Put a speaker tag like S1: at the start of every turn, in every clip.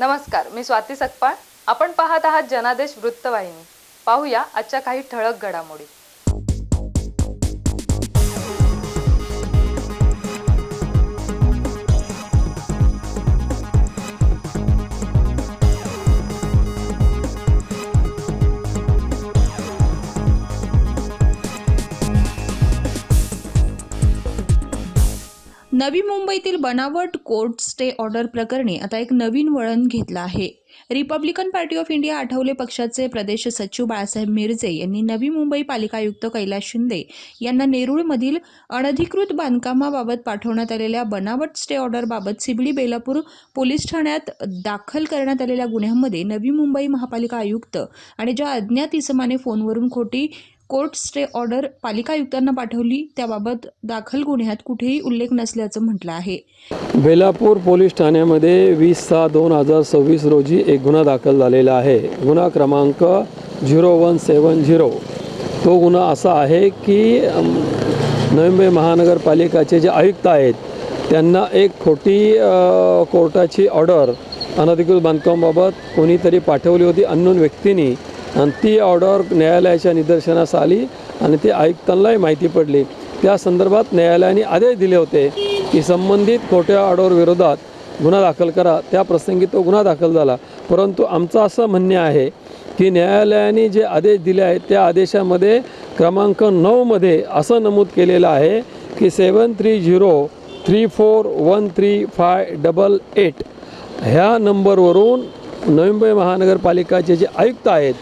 S1: नमस्कार, मी स्वाती सकपाळ. आपण पाहत आहात जनादेश वृत्तवाहिनी. पाहूया आजच्या काही ठळक घडामोडी.
S2: नवी मुंबईतील बनावट कोर्ट स्टे ऑर्डर प्रकरणी आता एक नवीन वळण घेतलं आहे. Republican party of India Athawale पक्षाचे प्रदेश सचिव बाळासाहेब मिरजे यांनी नवी मुंबई पालिका आयुक्त कैलास शिंदे यांना नेरूळमधील अनधिकृत बांधकामाबाबत पाठवण्यात आलेल्या बनावट स्टे ऑर्डरबाबत CBD बेलापूर पोलीस ठाण्यात दाखल करण्यात आलेल्या गुन्ह्यामध्ये नवी मुंबई महापालिका आयुक्त आणि ज्या अज्ञात इसमाने फोनवरून खोटी कोर्ट स्टे ऑर्डर पालिका आयुक्तांना पाठवली त्याबाबत दाखल गुन्ह्यात कुठेही उल्लेख नसल्याचं म्हटलं आहे.
S3: बेलापूर पोलीस ठाण्यामध्ये 20/6/2026 रोजी एक गुन्हा दाखल झालेला आहे. गुन्हा क्रमांक 0170. तो गुन्हा असा आहे की नवी मुंबई महानगरपालिकाचे जे आयुक्त आहेत त्यांना एक खोटी कोर्टाची ऑर्डर अनधिकृत बांधकामाबाबत कोणीतरी पाठवली होती अननोन व्यक्तींनी, आणि ती ऑर्डर न्यायालयाच्या निदर्शनास आली आणि ती आयुक्तांनाही माहिती पडली. त्या संदर्भात न्यायालयाने आदेश दिले होते की संबंधित खोट्या ऑर्डर विरोधात गुन्हा दाखल करा. त्या प्रसंगी तो गुन्हा दाखल झाला. परंतु आमचं असं म्हणणे आहे की न्यायालयाने जे आदेश दिले आहेत त्या आदेशामध्ये क्रमांक 9मध्ये असं नमूद केलेलं आहे की 7303413588 ह्या नंबरवरून नवी मुंबई महानगरपालिकाचे जे आयुक्त आहेत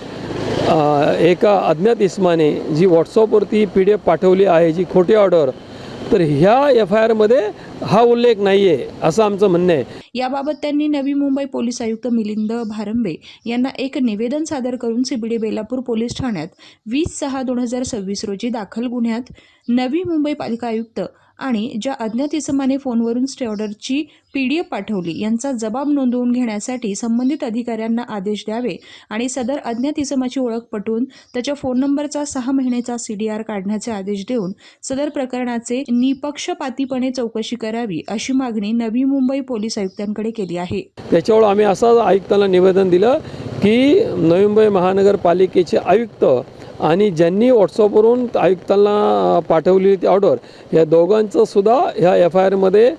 S3: एका अज्ञात इसमाने जी व्हॉट्सअपवरती PDF पाठवली आहे, जी खोटी ऑर्डर, तर ह्या FIRमध्ये हा उल्लेख नाही आहे असं आमचं म्हणणं आहे.
S2: याबाबत त्यांनी नवी मुंबई पोलीस आयुक्त मिलिंद भारंबे यांना एक निवेदन सादर करून CBD बेलापूर पोलीस ठाण्यात 20/6/2026 रोजी दाखल गुन्ह्यात नवी मुंबई पालिका आयुक्त आणि ज्या अज्ञात इसमाने फोनवरून स्टे ऑर्डरची PDF पाठवली यांचा जबाब नोंदवून घेण्यासाठी संबंधित अधिकाऱ्यांना आदेश द्यावे आणि सदर अज्ञात इसमाची ओळख पटवून त्याच्या फोन नंबरचा 6 महिन्याचा CDR काढण्याचे आदेश देऊन सदर प्रकरणाचे निपक्षपातीपणे चौकशी करावी अशी मागणी नवी मुंबई पोलीस आयुक्तांकडे केली आहे.
S3: त्याच्यावर आम्ही असं आयुक्तांना निवेदन दिलं की नवी मुंबई महानगरपालिकेचे आयुक्त आणि ज्यांनी व्हॉट्सअपवरून आयुक्तांना पाठवलेली ती ऑर्डर, या दोघांचं सुद्धा ह्या FIRमध्ये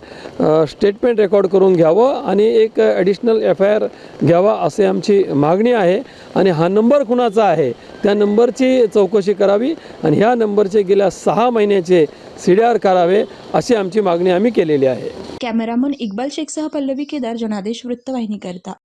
S3: स्टेटमेंट रेकॉर्ड करून घ्यावं आणि एक ॲडिशनल FIR घ्यावा असे आमची मागणी आहे. आणि हा नंबर कुणाचा आहे त्या नंबरची चौकशी करावी आणि ह्या नंबरचे गेल्या 6 महिन्याचे CDR करावे अशी आमची मागणी आम्ही केलेली आहे.
S2: कॅमेरामन इक्बाल शेखसह पल्लवी केदार, जनादेश वृत्तवाहिनी करता.